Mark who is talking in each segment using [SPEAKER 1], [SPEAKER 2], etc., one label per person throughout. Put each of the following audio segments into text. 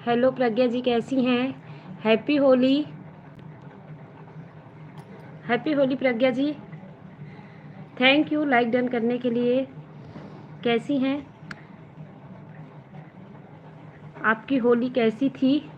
[SPEAKER 1] Hello प्रज्ञा जी, कैसी हैं? Happy Holi. Happy Holi Pragya ji. Thank you like done करने के लिए। कैसी हैं? आपकी होली कैसी थी?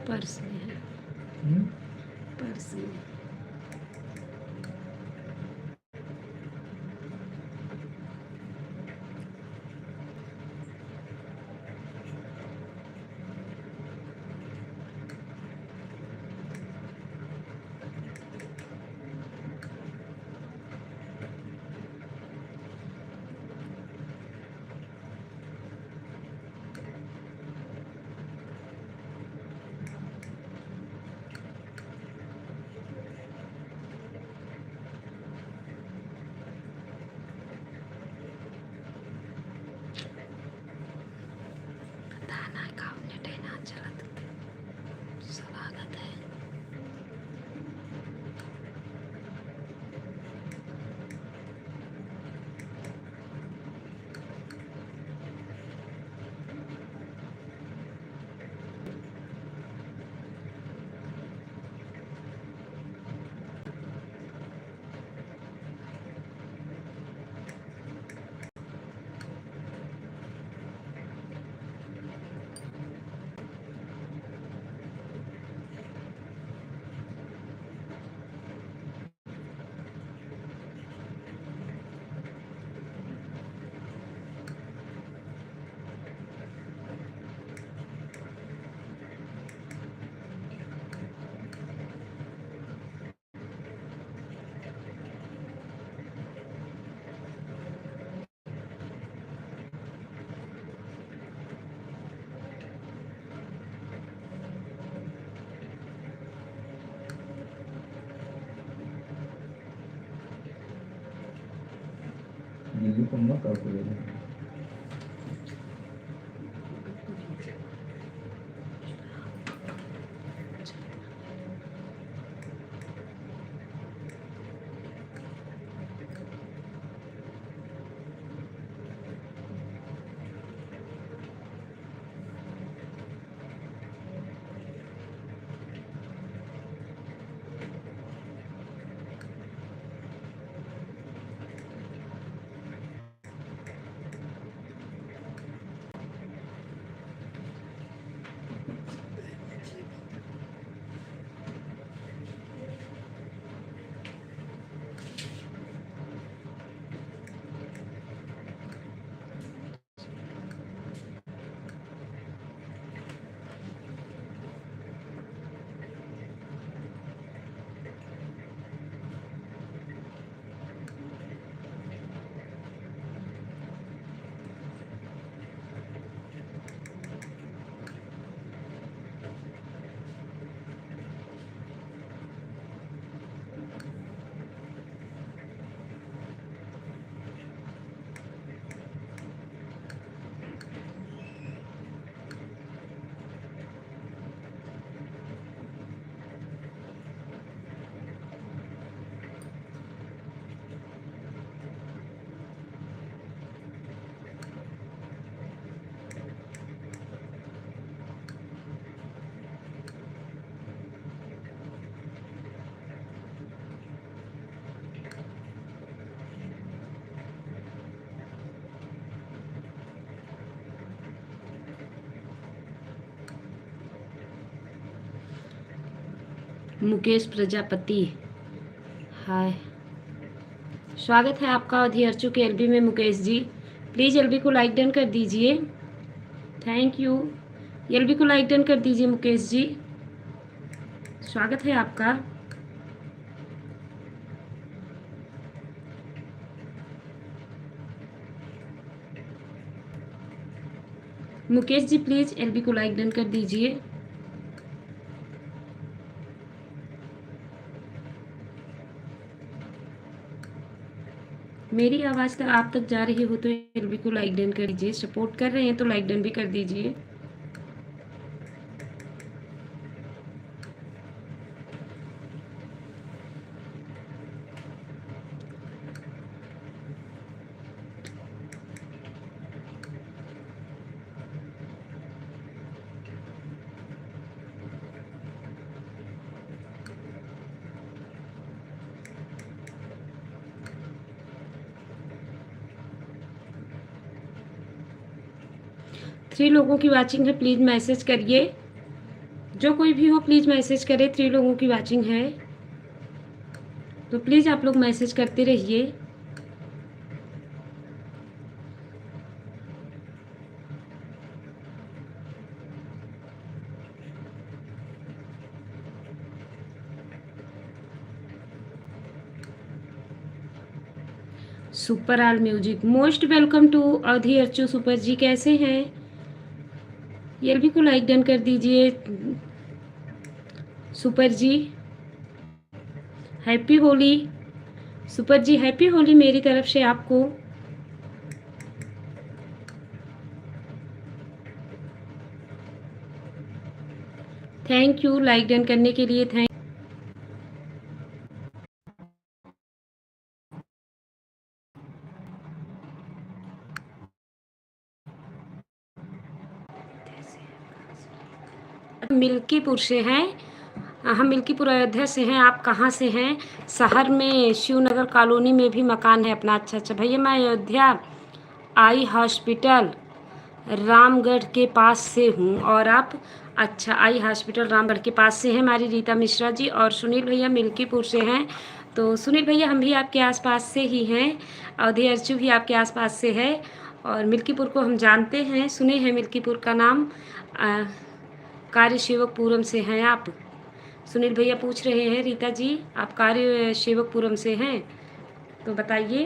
[SPEAKER 1] पर्स में है। पर्स में। मुकेश प्रजापति, हाय, स्वागत है आपका अवधि अर्चू के एलबी में। मुकेश जी प्लीज़ एलबी को लाइक डन कर दीजिए, थैंक यू। एलबी को लाइक डन कर दीजिए मुकेश जी, स्वागत है आपका। मुकेश जी प्लीज़ एलबी को लाइक डन कर दीजिए। मेरी आवाज़ तक आप तक जा रही हो तो एलबी को लाइक डन कर दीजिए। सपोर्ट कर रहे हैं तो लाइक डन भी कर दीजिए। थ्री लोगों की वाचिंग है, प्लीज़ मैसेज करिए। जो कोई भी हो प्लीज़ मैसेज करे। 3 लोगों की वाचिंग है तो प्लीज़ आप लोग मैसेज करते रहिए। Super all music, most welcome to अवधि अर्चू सुपर जी, कैसे हैं? एलबी को लाइक डन कर दीजिए सुपर जी। हैप्पी होली सुपर जी, हैप्पी होली मेरी तरफ से आपको। थैंक यू लाइक डन करने के लिए, थैंक। मिल्कीपुर से हैं हम, मिल्कीपुर अयोध्या से हैं। आप कहाँ से हैं? शहर में शिवनगर कॉलोनी में भी मकान है अपना। अच्छा अच्छा भैया, मैं अयोध्या आई हॉस्पिटल रामगढ़ के पास से हूँ। और आप? अच्छा, आई हॉस्पिटल रामगढ़ के पास से हैं हमारी रीता मिश्रा जी। और सुनील भैया मिल्कीपुर से हैं। तो सुनील भैया हम भी आपके आसपास से ही हैं। अवधि अर्चू भी आपके आसपास से है और मिल्कीपुर को हम जानते हैं, सुने हैं मिल्कीपुर का नाम। कार्य सेवकपुरम से हैं आप? सुनील भैया पूछ रहे हैं रीता जी आप कार्य सेवकपुरम से हैं तो बताइए।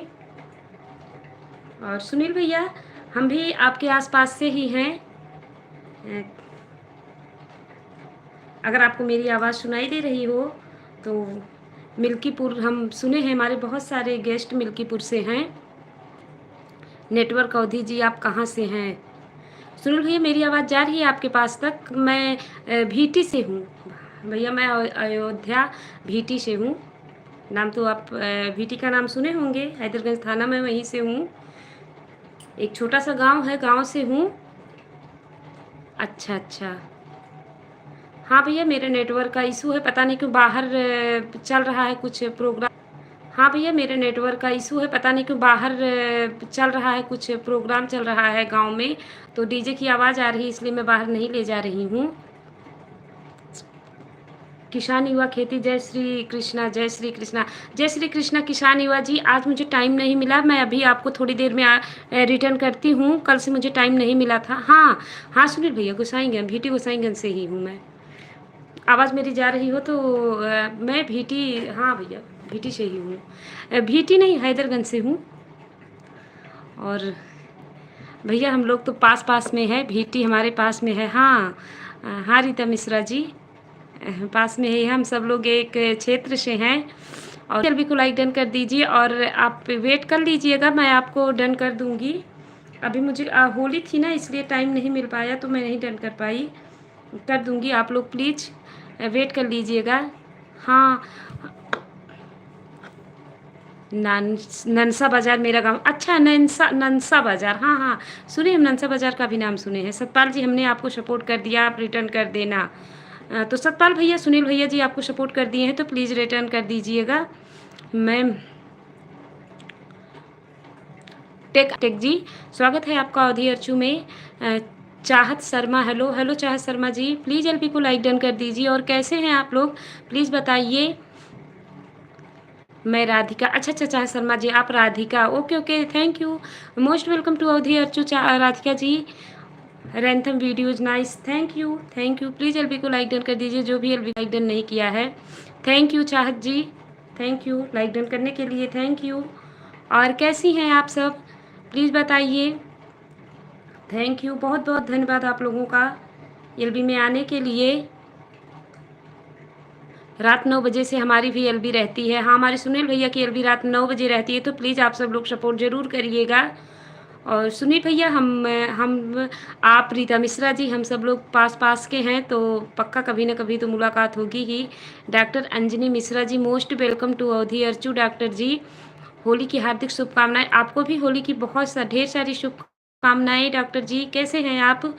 [SPEAKER 1] और सुनील भैया हम भी आपके आसपास से ही हैं। अगर आपको मेरी आवाज़ सुनाई दे रही हो तो मिल्कीपुर हम सुने हैं, हमारे बहुत सारे गेस्ट मिल्कीपुर से हैं। नेटवर्क अवधि जी आप कहाँ से हैं? सुनील भैया मेरी आवाज़ जा रही है आपके पास तक? मैं भीटी से हूँ। भैया मैं अयोध्या भीटी से हूँ। नाम तो आप भीटी का नाम सुने होंगे, हैदरगंज थाना में वहीं से हूँ। एक छोटा-सा गाँव है, गाँव से हूँ। अच्छा, अच्छा। हाँ भैया मेरे नेटवर्क का इशू है, पता नहीं क्यों बाहर चल रहा है कुछ प्रोग्राम। हाँ भैया मेरे नेटवर्क का इशू है, पता नहीं क्यों बाहर चल रहा है कुछ प्रोग्राम चल रहा है गाँव में, तो डीजे की आवाज़ आ रही है इसलिए मैं बाहर नहीं ले जा रही हूँ। किसान युवा खेती जय श्री कृष्णा, जय श्री कृष्णा। जय श्री कृष्णा किसान युवा जी, आज मुझे टाइम नहीं मिला, मैं अभी आपको थोड़ी देर में रिटर्न करती हूँ, कल से मुझे टाइम नहीं मिला था। हाँ, हाँ सुनील भैया गोसाईगंज, भीटी गोसाईगंज से ही हूँ मैं। आवाज़ मेरी जा रही हो तो मैं भीटी, हाँ भैया भीटी से ही हूँ। भीटी नहीं हैदरगंज से हूँ। और भैया हम लोग तो पास-पास में है, भीटी हमारे पास में है। हाँ, हाँ रीता मिश्रा जी, पास में ही हम सब लोग एक क्षेत्र से हैं। और चल भी को लाइक डन कर दीजिए और आप वेट कर लीजिएगा, मैं आपको डन कर दूँगी। अभी मुझे होली थी ना इसलिए टाइम नहीं मिल पाया तो मैं नहीं डन कर पाई। कर दूँगी, आप लोग प्लीज़ वेट कर लीजिएगा। हाँ, ननसा बाज़ार मेरा गाँव। अच्छा ननसा ननसा बाज़ार, हाँ, हाँ। सुने हम ननसा बाज़ार का भी नाम सुने हैं। सतपाल जी हमने आपको सपोर्ट कर दिया, आप रिटर्न कर देना। तो सतपाल भैया, सुनील भैया जी आपको सपोर्ट कर दिए हैं तो प्लीज़ रिटर्न कर दीजिएगा। मैं टेक टेक जी, स्वागत है आपका अवधि अर्चू में। चाहत शर्मा, हेलो, हेलो चाहत शर्मा जी, प्लीज़ एलपी को लाइक डन कर दीजिए। और कैसे हैं आप लोग? प्लीज़ बताइए। मैं राधिका, अच्छा, अच्छा, चाहत शर्मा जी, आप Radhika, okay, okay, thank you. Most welcome to अवधि अर्चू राधिका जी। रैंथम videos nice, thank you, thank you. Please LB को लाइक डन कर दीजिए, जो भी एलबी लाइक डन नहीं किया है। थैंक यू चाहत जी, थैंक यू लाइक डन करने के लिए, थैंक यू। और कैसी हैं आप सब? प्लीज़ बताइए। थैंक यू, बहुत बहुत धन्यवाद आप लोगों का एलबी में आने के लिए। रात 9 बजे से हमारी भी एलबी रहती है। हाँ, हमारे सुनील भैया की एलबी रात 9 बजे रहती है, तो प्लीज़ आप सब लोग सपोर्ट ज़रूर करिएगा। और सुनील भैया हम आप रीता मिश्रा जी हम सब लोग पास-पास के हैं, तो पक्का कभी न कभी तो मुलाकात होगी ही। Doctor Anjani Mishra ji, most welcome to अवधि अर्चू डॉक्टर जी। होली की हार्दिक शुभकामनाएँ। आपको भी होली की बहुत ढेर सारी शुभकामनाएँ डॉक्टर जी। कैसे हैं आप?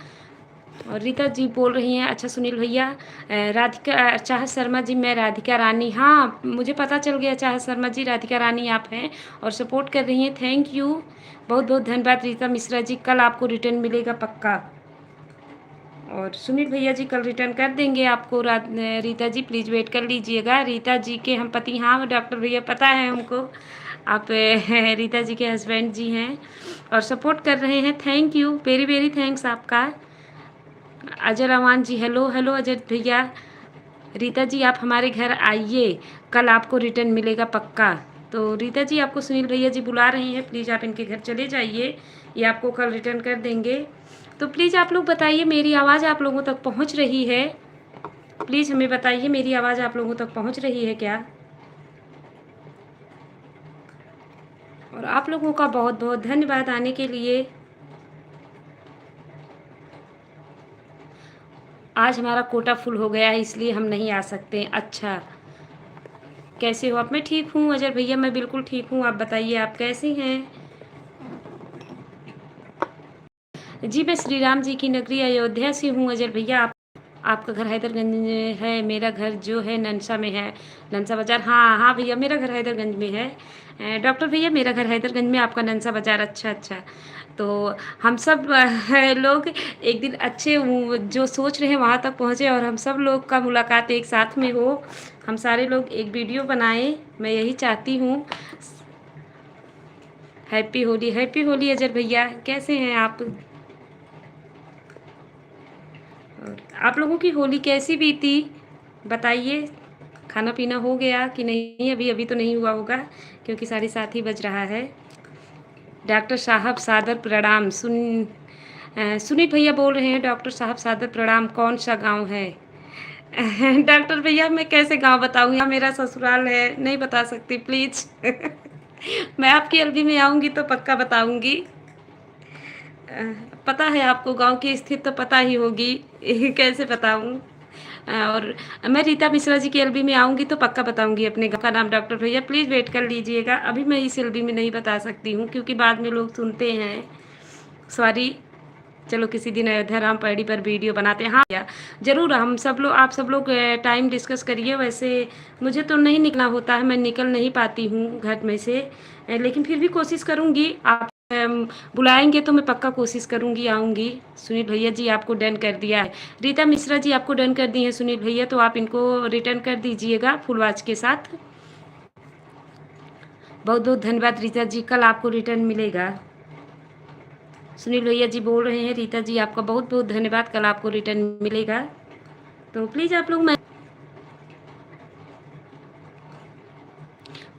[SPEAKER 1] और रीता जी बोल रही हैं, अच्छा सुनील भैया, राधिका चाहत शर्मा जी, मैं राधिका रानी, हाँ मुझे पता चल गया चाहत शर्मा जी, राधिका रानी आप हैं और सपोर्ट कर रही हैं, थैंक यू, बहुत बहुत धन्यवाद रीता मिश्रा जी। कल आपको रिटर्न मिलेगा पक्का। और सुनील भैया जी कल रिटर्न कर देंगे आपको। रीता जी प्लीज़ वेट कर लीजिएगा। रीता जी के हम पति, हाँ डॉक्टर भैया पता है हमको, आप रीता जी के हस्बैंड जी हैं और सपोर्ट कर रहे हैं, thank you, very very thanks आपका। अजय रमान जी, हेलो, हेलो अजय भैया। रीता जी आप हमारे घर आइए, कल आपको रिटर्न मिलेगा पक्का। तो रीता जी आपको सुनील भैया जी बुला रहे हैं, प्लीज़ आप इनके घर चले जाइए, ये आपको कल रिटर्न कर देंगे। तो प्लीज़ आप लोग बताइए मेरी आवाज़ आप लोगों तक पहुंच रही है? प्लीज़ हमें बताइए मेरी आवाज़ आप लोगों तक पहुंच रही है क्या? और आप लोगों का बहुत बहुत धन्यवाद आने के लिए। आज हमारा कोटा फुल हो गया है इसलिए हम नहीं आ सकते। अच्छा, कैसे हो आप? मैं ठीक हूँ अजय भैया, मैं बिल्कुल ठीक हूँ, आप बताइए आप कैसे हैं? जी मैं श्री राम जी की नगरी अयोध्या से हूँ अजय भैया। आपका घर हैदरगंज में है, मेरा घर जो है ननसा में है, ननसा बाज़ार। हाँ, हाँ भैया मेरा घर हैदरगंज में है। डॉक्टर भैया मेरा घर हैदरगंज में, आपका ननसा बाज़ार, अच्छा, अच्छा। तो हम सब लोग एक दिन अच्छे जो सोच रहे हैं वहाँ तक पहुँचे और हम सब लोग का मुलाकात एक साथ में हो। हम सारे लोग एक वीडियो बनाएँ, मैं यही चाहती हूँ। हैप्पी होली अजय भैया, कैसे हैं आप? आप लोगों की होली कैसी बीती बताइए? खाना पीना हो गया कि नहीं? अभी अभी तो नहीं हुआ होगा क्योंकि 7:30 ही बज रहा है। डॉक्टर साहब सादर प्रणाम। सुनील भैया बोल रहे हैं, डॉक्टर साहब सादर प्रणाम, कौन सा गांव है? डॉक्टर भैया मैं कैसे गांव बताऊँ, यहाँ मेरा ससुराल है, नहीं बता सकती प्लीज़। मैं आपकी एलबी में आऊँगी तो पक्का बताऊँगी। पता है आपको गाँव की स्थिति तो पता ही होगी। कैसे बताऊँ? और मैं रीता मिश्रा जी की एलबी में आऊँगी तो पक्का बताऊँगी अपने गाँव का नाम डॉक्टर भैया प्लीज़ वेट कर लीजिएगा। अभी मैं इस एलबी में नहीं बता सकती हूँ क्योंकि बाद में लोग सुनते हैं। सॉरी। चलो किसी दिन अयोध्या राम पैड़ी पर वीडियो बनाते हैं। हाँ भैया, ज़रूर हम सब लोग आप सब लोग टाइम डिस्कस करिए। वैसे मुझे तो नहीं निकलना होता है, मैं निकल नहीं पाती हूँ घर में से। लेकिन फिर भी कोशिश करूँगी। आप बुलाएँगे तो मैं पक्का कोशिश करूँगी, आऊँगी। सुनील भैया जी आपको डन कर दिया है। रीता मिश्रा जी आपको डन कर दी हैं सुनील भैया, तो आप इनको रिटर्न कर दीजिएगा फुल वॉच के साथ। बहुत-बहुत धन्यवाद रीता जी, कल आपको रिटर्न मिलेगा। सुनील भैया जी बोल रहे हैं रीता जी आपका बहुत-बहुत धन्यवाद, कल आपको रिटर्न मिलेगा। तो प्लीज़ आप लोग मैं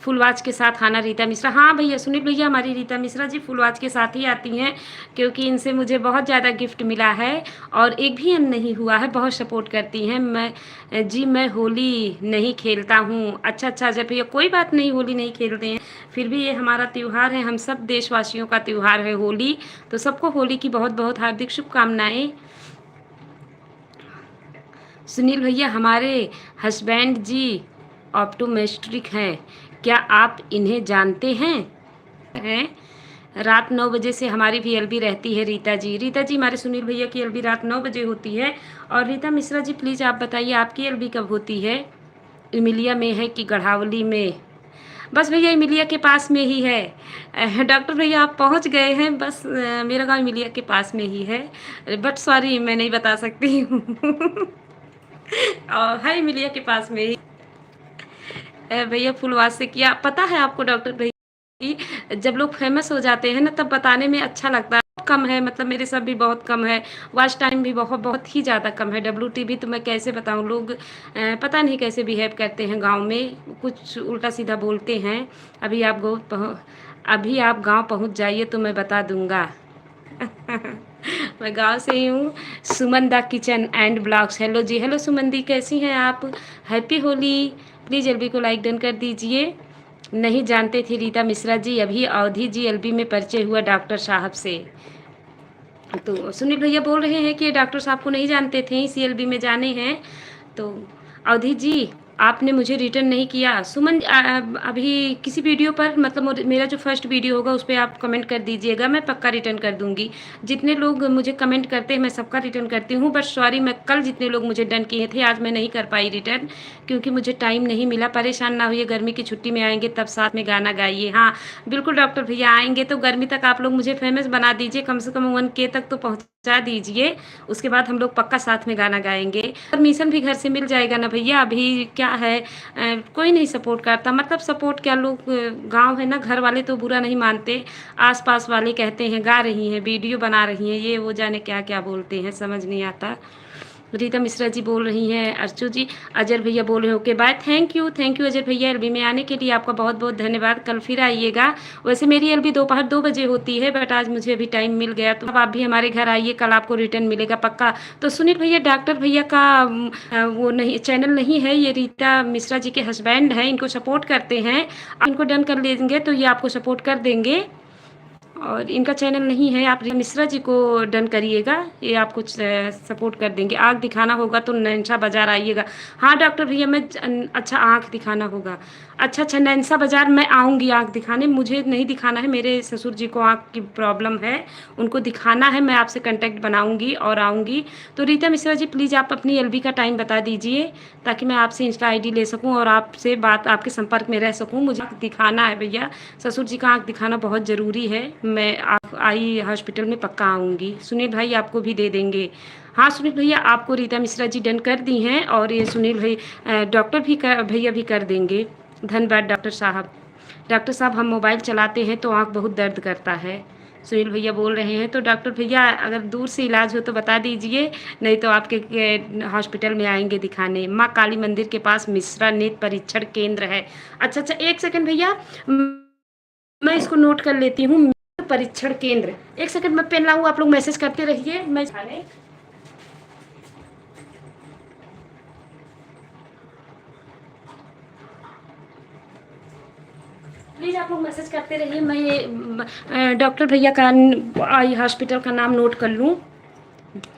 [SPEAKER 1] फुल वॉच के साथ आना रीता मिश्रा। हाँ भैया, सुनील भैया हमारी रीता मिश्रा जी फुल वॉच के साथ ही आती हैं क्योंकि इनसे मुझे बहुत ज़्यादा गिफ्ट मिला है और एक भी अन नहीं हुआ है, बहुत सपोर्ट करती हैं। मैं होली नहीं खेलता हूँ। अच्छा जब भैया कोई बात नहीं, होली नहीं खेलते हैं, फिर भी ये हमारा त्योहार है, हम सब देशवासियों का त्योहार है होली। तो सबको होली की बहुत-बहुत हार्दिक शुभकामनाएँ। सुनील भैया हमारे हस्बैंड जी ऑप्टोमेट्रिक हैं, क्या आप इन्हें जानते हैं? रात 9 बजे से हमारी भी एलबी रहती है रीता जी। रीता जी हमारे सुनील भैया की एलबी रात 9 बजे होती है। और रीता मिश्रा जी प्लीज़ आप बताइए आपकी एलबी कब होती है? इमिलिया में है कि गढ़ावली में? बस भैया इमिलिया के पास में ही है। डॉक्टर भैया आप पहुंच गए हैं, बस मेरा गांव इमिलिया के पास में ही है। बट सॉरी मैं नहीं बता सकती हूँ। है इमिलिया के पास में ही। भैया फुलवास से किया, पता है आपको डॉक्टर भैया कि जब लोग फेमस हो जाते हैं ना तब बताने में अच्छा लगता है। कम है, मतलब मेरे सब भी बहुत कम है, वॉच टाइम भी बहुत बहुत ही ज़्यादा कम है। WTV तो मैं कैसे बताऊँ, लोग पता नहीं कैसे बिहेव करते हैं गांव में, कुछ उल्टा सीधा बोलते हैं। अभी आप गांव पहुंच जाइए तो मैं बता दूंगा। मैं गांव से ही हूँ। Suman the kitchen and blogs, hello जी, हेलो सुमन दी, कैसी हैं आप? हैप्पी होली। प्लीज़ एलबी को लाइक डन कर दीजिए। नहीं जानते थे रीता मिश्रा जी, अभी अवधि जी एलबी में परिचय हुआ डॉक्टर साहब से। तो सुनील भैया बोल रहे हैं कि डॉक्टर साहब को नहीं जानते थे, इसी एलबी में जाने हैं। तो अवधि जी आपने मुझे रिटर्न नहीं किया। सुमन अभी किसी वीडियो पर, मतलब मेरा जो फर्स्ट वीडियो होगा उस पर आप कमेंट कर दीजिएगा, मैं पक्का रिटर्न कर दूंगी। जितने लोग मुझे कमेंट करते हैं मैं सबका रिटर्न करती हूँ। बट सॉरी, मैं कल जितने लोग मुझे डन किए थे आज मैं नहीं कर पाई रिटर्न क्योंकि मुझे टाइम नहीं मिला। परेशान ना होइए, गर्मी की छुट्टी में आएंगे तब साथ में गाना गाइए। हाँ बिल्कुल डॉक्टर भैया, आएंगे तो गर्मी तक आप लोग मुझे फेमस बना दीजिए, कम से कम 1K तक तो पहुँचा दीजिए। उसके बाद हम लोग पक्का साथ में गाना गाएंगे। परमिशन भी घर से मिल जाएगा ना भैया? अभी क्या है, कोई नहीं सपोर्ट करता, मतलब सपोर्ट क्या, लोग गांव है ना, घर वाले तो बुरा नहीं मानते, आसपास वाले कहते हैं गा रही हैं, वीडियो बना रही हैं, ये वो जाने क्या क्या बोलते हैं, समझ नहीं आता। रीता मिश्रा जी बोल रही हैं, अर्चू जी, अजय भैया बोल रहे हो okay bye. Thank you Ajay भैया, एलबी में आने के लिए आपका बहुत बहुत धन्यवाद। कल फिर आइएगा। वैसे मेरी एलबी दोपहर 2 बजे होती है बट आज मुझे अभी टाइम मिल गया, तो अब आप भी हमारे घर आइए, कल आपको रिटर्न मिलेगा पक्का। तो सुनील भैया डॉक्टर भैया का वो नहीं, चैनल नहीं है, ये रीता मिश्रा जी के हस्बैंड हैं, इनको सपोर्ट करते हैं। आप इनको डन कर लेंगे तो ये आपको सपोर्ट कर देंगे। और इनका चैनल नहीं है, आप मिश्रा जी को डन करिएगा, ये आपको सपोर्ट कर देंगे। आँख दिखाना होगा तो नैनसा बाज़ार आइएगा। हाँ डॉक्टर भैया मैं अच्छा आँख दिखाना होगा। अच्छा नैनसा बाज़ार मैं आऊँगी आँख दिखाने, मुझे नहीं दिखाना है, मेरे ससुर जी को आँख की प्रॉब्लम है, उनको दिखाना है। मैं आपसे कांटेक्ट बनाऊँगी और आऊँगी। तो रीता मिश्रा जी प्लीज़ आप अपनी एलबी का टाइम बता दीजिए ताकि मैं आपसे इंस्टा आईडी ले सकूँ और आपसे बात, आपके संपर्क में रह सकूँ। मुझे आँख दिखाना है भैया, ससुर जी का आँख दिखाना बहुत ज़रूरी है। मैं आप आई हॉस्पिटल में पक्का आऊँगी। सुनील भाई आपको भी दे देंगे। हाँ सुनील भैया आपको रीता मिश्रा जी डन कर दी हैं और ये सुनील भाई डॉक्टर भी भैया भी कर देंगे। धन्यवाद डॉक्टर साहब। डॉक्टर साहब हम मोबाइल चलाते हैं तो आँख बहुत दर्द करता है, सुनील भैया बोल रहे हैं। तो डॉक्टर भैया अगर दूर से इलाज हो तो बता दीजिए, नहीं तो आपके हॉस्पिटल में आएंगे दिखाने। माँ काली मंदिर के पास मिश्रा नेत्र परीक्षण केंद्र है। अच्छा एक सेकंड भैया, मैं इसको नोट कर लेती हूँ। परीक्षण केंद्र, एक सेकंड मैं पेन लाऊं, आप लोग मैसेज करते रहिए। मैं प्लीज प्लीज़ आप लोग मैसेज करते रहिए। मैं ये डॉक्टर भैया का आई हॉस्पिटल का नाम नोट कर लूँ,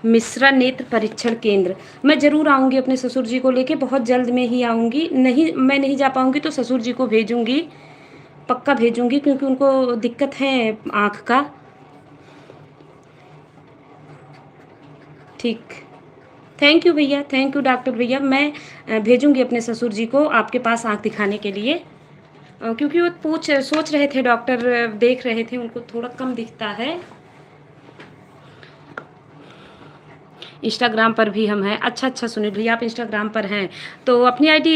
[SPEAKER 1] मिश्रा नेत्र परीक्षण केंद्र। मैं ज़रूर आऊँगी अपने ससुर जी को लेके, बहुत जल्द में ही आऊँगी। नहीं, मैं नहीं जा पाऊँगी तो ससुर जी को भेजूँगी, पक्का भेजूँगी, क्योंकि उनको दिक्कत है आँख का। ठीक, थैंक यू भैया, थैंक यू डॉक्टर भैया। मैं भेजूँगी अपने ससुर जी को आपके पास आँख दिखाने के लिए, क्योंकि वो सोच रहे थे, डॉक्टर देख रहे थे, उनको थोड़ा कम दिखता है। इंस्टाग्राम पर भी हम हैं। अच्छा अच्छा सुनील भैया, आप इंस्टाग्राम पर हैं तो अपनी आईडी,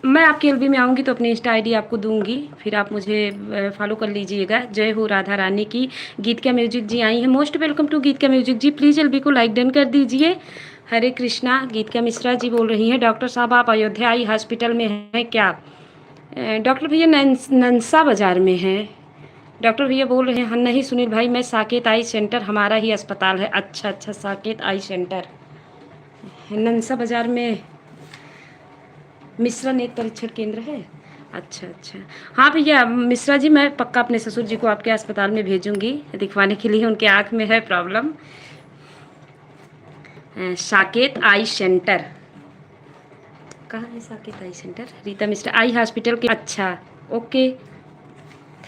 [SPEAKER 1] मैं आपके एलबी में आऊँगी तो अपनी इंस्टा आईडी आपको दूंगी, फिर आप मुझे फॉलो कर लीजिएगा। जय हो राधा रानी की। गीत का म्यूजिक जी आई हैं, मोस्ट वेलकम टू गीत का म्यूजिक जी। प्लीज़ एलबी को लाइक डन कर दीजिए। हरे कृष्णा। गीत का मिश्रा जी बोल रही हैं, डॉक्टर साहब आप अयोध्या आई हॉस्पिटल में हैं क्या? डॉक्टर भैया नंसा बाज़ार में हैं। डॉक्टर भैया बोल रहे हैं, हाँ नहीं सुनील भाई, मैं साकेत आई सेंटर, हमारा ही अस्पताल है। अच्छा अच्छा, साकेत आई सेंटर नंसा बाज़ार में मिश्रा नेत्र परीक्षण केंद्र है। अच्छा अच्छा, हाँ भैया मिश्रा जी, मैं पक्का अपने ससुर जी को आपके अस्पताल में भेजूंगी दिखवाने के लिए, उनके आँख में है प्रॉब्लम। साकेत आई सेंटर कहाँ है? Saket eye centre Rita Mishra eye hospital के। अच्छा ओके,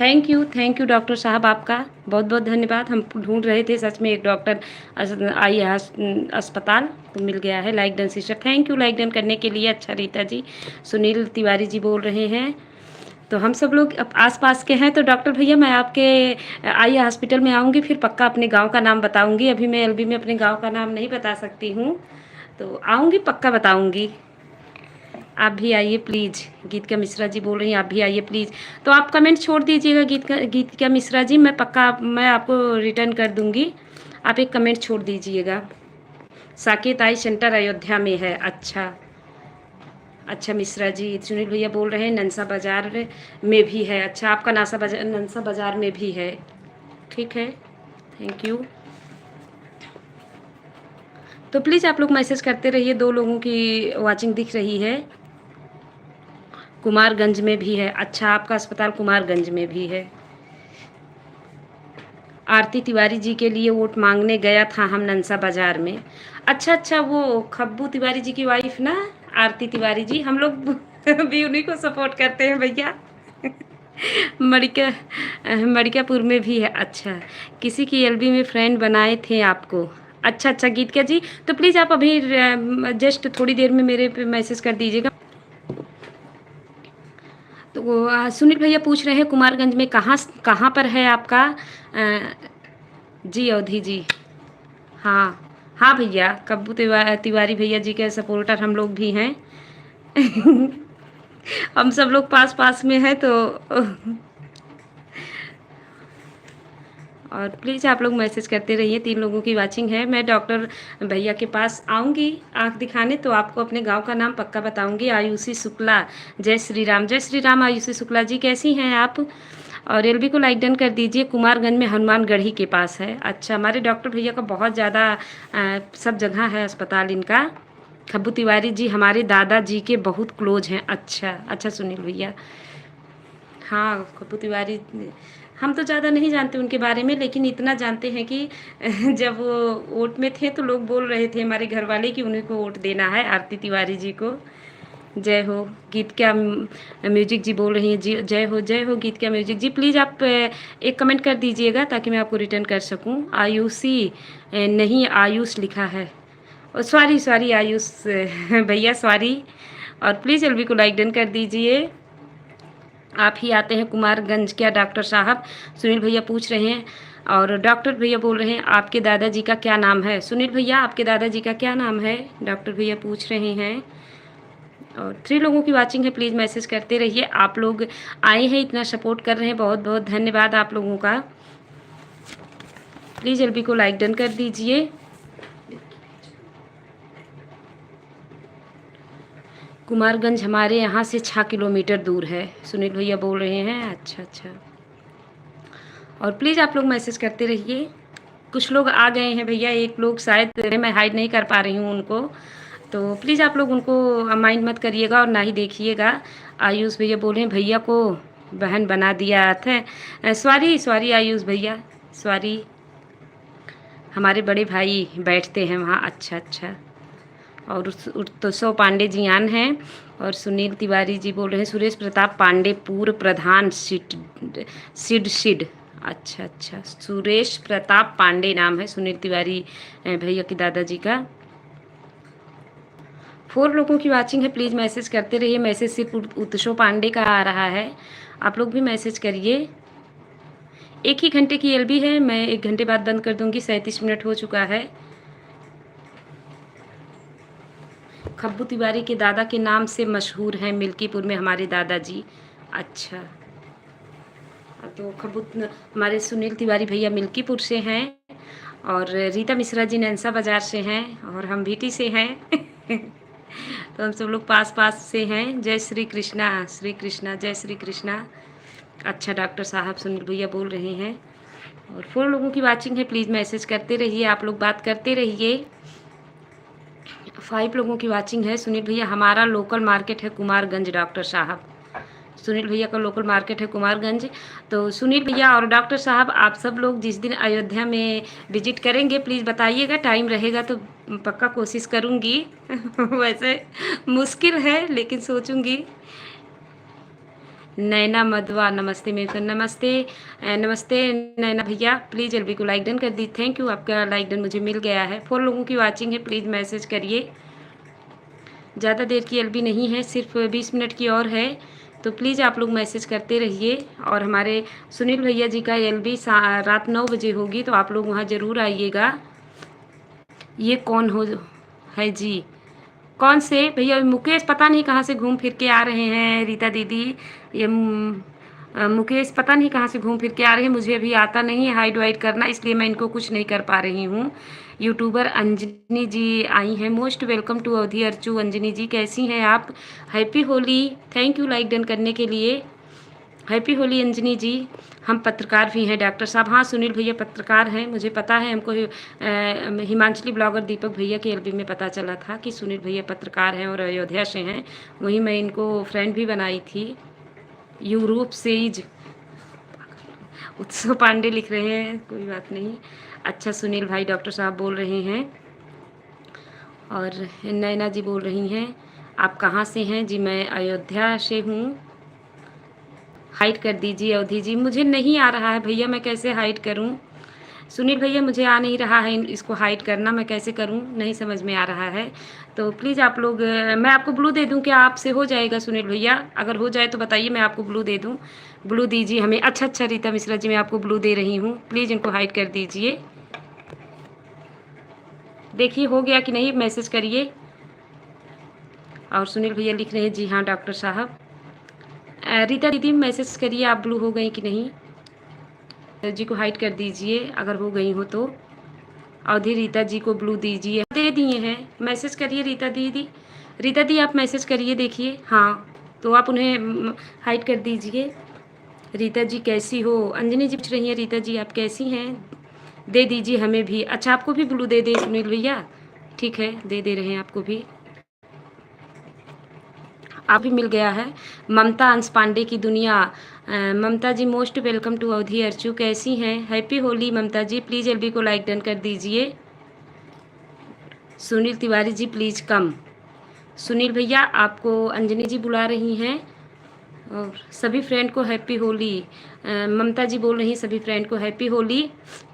[SPEAKER 1] थैंक यू डॉक्टर साहब, आपका बहुत बहुत धन्यवाद। हम ढूंढ रहे थे सच में एक डॉक्टर आई अस्पताल, तो मिल गया है। Like done sister, thank you like done करने के लिए। अच्छा रीता जी, सुनील तिवारी जी बोल रहे हैं, तो हम सब लोग आस पास के हैं। तो डॉक्टर भैया मैं आपके आई हॉस्पिटल में आऊँगी, फिर पक्का अपने गांव का नाम बताऊँगी। अभी मैं एलबी में अपने गांव का नाम नहीं बता सकती हूँ, तो आऊँगी पक्का बताऊँगी। आप भी आइए प्लीज़। गीत का मिश्रा जी बोल रही हैं, आप भी आइए प्लीज़। तो आप कमेंट छोड़ दीजिएगा गीत का मिश्रा जी, मैं पक्का मैं आपको रिटर्न कर दूँगी। आप एक कमेंट छोड़ दीजिएगा। साकेत आई सेंटर अयोध्या में है। अच्छा अच्छा मिश्रा जी। सुनील भैया बोल रहे हैं नंसा बाज़ार में भी है। अच्छा, आपका नंसा बाज़ार में भी है, ठीक है, थैंक यू। तो प्लीज़ आप लोग मैसेज करते रहिए। 2 लोगों की वॉचिंग दिख रही है। कुमारगंज में भी है। अच्छा, आपका अस्पताल कुमारगंज में भी है। आरती तिवारी जी के लिए वोट मांगने गया था हम नंसा बाज़ार में। अच्छा अच्छा, वो खब्बू तिवारी जी की वाइफ ना, आरती तिवारी जी, हम लोग भी उन्हीं को सपोर्ट करते हैं भैया। मड़िका मड़िकापुर में भी है। अच्छा, किसी की एलबी में फ्रेंड बनाए थे आपको। अच्छा अच्छा गीत क्या जी, तो प्लीज़ आप अभी जस्ट थोड़ी देर में मेरे पे मैसेज कर दीजिएगा। तो सुनील भैया पूछ रहे हैं कुमारगंज में कहाँ कहाँ पर है आपका? जी अवधि जी, हाँ हाँ भैया, कब्बू तिवारी भैया जी के सपोर्टर हम लोग भी हैं। हम सब लोग पास पास में हैं, तो और प्लीज़ आप लोग मैसेज करते रहिए। 3 लोगों की वाचिंग है। मैं डॉक्टर भैया के पास आऊँगी आँख दिखाने, तो आपको अपने गांव का नाम पक्का बताऊँगी। आयुषी शुक्ला, जय श्री राम, जय श्री राम। आयुषी शुक्ला जी कैसी हैं आप? और एलबी को लाइक डन कर दीजिए। कुमारगंज में हनुमानगढ़ी के पास है। अच्छा, हमारे डॉक्टर भैया का बहुत ज़्यादा सब जगह है अस्पताल इनका। खब्बू तिवारी जी हमारे दादाजी के बहुत क्लोज हैं। अच्छा अच्छा सुनील भैया, हाँ खब्बू तिवारी, हम तो ज़्यादा नहीं जानते उनके बारे में, लेकिन इतना जानते हैं कि जब वो वोट में थे तो लोग बोल रहे थे हमारे घर वाले कि उन्हीं को वोट देना है, आरती तिवारी जी को। जय हो। गीत क्या म्यूजिक जी बोल रही हैं, जी जय हो गीत क्या म्यूजिक जी। प्लीज़ आप एक कमेंट कर दीजिएगा ताकि मैं आपको रिटर्न कर सकूं। आयुषी नहीं, आयुष लिखा है। और सॉरी सॉरी आयुष भैया सॉरी। और प्लीज़ एलबी को लाइक डन कर दीजिए। आप ही आते हैं कुमारगंज क्या डॉक्टर साहब? सुनील भैया पूछ रहे हैं। और डॉक्टर भैया बोल रहे हैं आपके दादाजी का क्या नाम है? सुनील भैया आपके दादाजी का क्या नाम है? डॉक्टर भैया पूछ रहे हैं। और 3 लोगों की वाचिंग है, प्लीज़ मैसेज करते रहिए। आप लोग आए हैं, इतना सपोर्ट कर रहे हैं, बहुत बहुत धन्यवाद आप लोगों का। प्लीज़ एलबी को लाइक डन कर दीजिए। कुमारगंज हमारे यहाँ से 6 किलोमीटर दूर है, सुनील भैया बोल रहे हैं। अच्छा अच्छा, और प्लीज़ आप लोग मैसेज करते रहिए। कुछ लोग आ गए हैं भैया, एक लोग शायद मैं हाइड नहीं कर पा रही हूँ उनको, तो प्लीज़ आप लोग उनको माइंड मत करिएगा और ना ही देखिएगा। आयुष भैया बोल रहे हैं भैया को बहन बना दिया था। सॉरी सॉरी आयुष भैया, सॉरी। हमारे बड़े भाई बैठते हैं वहाँ। अच्छा अच्छा। और उत्सव पांडे जी आन हैं और सुनील तिवारी जी बोल रहे हैं सुरेश प्रताप पांडे पूर्व प्रधान सिड। अच्छा अच्छा, सुरेश प्रताप पांडे नाम है सुनील तिवारी भैया के दादाजी का। 4 लोगों की वाचिंग है, प्लीज़ मैसेज करते रहिए। मैसेज सिर्फ उत्सव पांडे का आ रहा है, आप लोग भी मैसेज करिए। 1 ही घंटे की एलबी है, मैं 1 घंटे बाद बंद कर दूंगी। 37 मिनट हो चुका है। खब्बू तिवारी के दादा के नाम से मशहूर हैं मिल्कीपुर में हमारे दादाजी। अच्छा, तो खब्बू हमारे सुनील तिवारी भैया मिल्कीपुर से हैं और रीता मिश्रा जी नैन्सा बाज़ार से हैं और हम भीटी से हैं। तो हम सब लोग पास पास से हैं। जय श्री कृष्णा जय श्री कृष्णा। अच्छा, डॉक्टर साहब सुनील भैया बोल रहे हैं। और 4 लोगों की वाचिंग है, प्लीज़ मैसेज करते रहिए, आप लोग बात करते रहिए। 5 लोगों की वाचिंग है। सुनील भैया हमारा लोकल मार्केट है कुमारगंज। डॉक्टर साहब सुनील भैया का लोकल मार्केट है कुमारगंज। तो सुनील भैया और डॉक्टर साहब आप सब लोग जिस दिन अयोध्या में विजिट करेंगे प्लीज़ बताइएगा, टाइम रहेगा तो पक्का कोशिश करूँगी। वैसे मुश्किल है लेकिन सोचूंगी। नैना मधवा नमस्ते मेरे फ्रेंड, नमस्ते नमस्ते नैना भैया। प्लीज़ एलबी को लाइक डन कर दी। थैंक यू, आपका लाइक डन मुझे मिल गया है। 4 लोगों की वाचिंग है, प्लीज़ मैसेज करिए। ज़्यादा देर की एलबी नहीं है, सिर्फ 20 मिनट की और है, तो प्लीज़ आप लोग मैसेज करते रहिए। और हमारे सुनील भैया जी का एलबी रात 9 बजे होगी, तो आप लोग वहाँ ज़रूर आइएगा। ये कौन हो है जी? कौन से भैया? मुकेश पता नहीं कहाँ से घूम फिर के आ रहे हैं। रीता दीदी, ये मुकेश पता नहीं कहाँ से घूम फिर के आ रहे हैं। मुझे अभी आता नहीं है हाइड वाइड करना, इसलिए मैं इनको कुछ नहीं कर पा रही हूँ। यूट्यूबर अंजनी जी आई हैं। मोस्ट वेलकम टू अवधि अर्चू। अंजनी जी कैसी हैं आप? Happy Holi. Thank you like done करने के लिए। हैप्पी होली अंजनी जी। हम पत्रकार भी हैं डॉक्टर साहब। हाँ, सुनील भैया पत्रकार हैं, मुझे पता है। हमको हिमांचली ब्लॉगर दीपक भैया के एलबी में पता चला था कि सुनील भैया पत्रकार हैं और अयोध्या से हैं। वहीं मैं इनको फ्रेंड भी बनाई थी। यूरोप से उत्सव पांडे लिख रहे हैं, कोई बात नहीं। अच्छा, सुनील भाई डॉक्टर साहब बोल रहे हैं और नैना जी बोल रही हैं आप कहाँ से हैं जी? मैं अयोध्या से हूँ। हाइड कर दीजिए अवधि जी। मुझे नहीं आ रहा है भैया, मैं कैसे हाइड करूं? सुनील भैया मुझे आ नहीं रहा है इसको हाइड करना, मैं कैसे करूं? नहीं समझ में आ रहा है। तो प्लीज़ आप लोग मैं आपको ब्लू दे दूं क्या? आपसे हो जाएगा सुनील भैया? अगर हो जाए तो बताइए, मैं आपको ब्लू दे दूं। ब्लू दीजिए हमें। अच्छा अच्छा, रीता मिश्रा जी मैं आपको ब्लू दे रही हूँ, प्लीज़ इनको हाइड कर दीजिए। देखिए हो गया कि नहीं, मैसेज करिए। और सुनील भैया लिख रहे हैं जी हाँ डॉक्टर साहब। रीता दीदी मैसेज करिए आप ब्लू हो गई कि नहीं। जी को हाइड कर दीजिए अगर हो गई हो तो। अवधि रीता जी को ब्लू दीजिए। दे दिए हैं, मैसेज करिए रीता दीदी। रीता दी आप मैसेज करिए, देखिए हाँ, तो आप उन्हें हाइड कर दीजिए। रीता जी कैसी हो? अंजनी जी पूछ रही हैं रीता जी आप कैसी हैं? दे दीजिए हमें भी। अच्छा, आपको भी ब्लू दे दे सुनील भैया? ठीक है, दे रहे हैं आपको भी। आप भी मिल गया है। ममता अंश पांडे की दुनिया। Mamta ji most welcome to अवधि अर्चू। कैसी हैं? Happy Holi Mamta ji. Please LB को लाइक डन कर दीजिए। Sunil Tiwari ji please come. सुनील भैया आपको अंजनी जी बुला रही हैं और सभी फ्रेंड को हैप्पी होली। ममता जी बोल रही हैं सभी फ्रेंड को हैप्पी होली।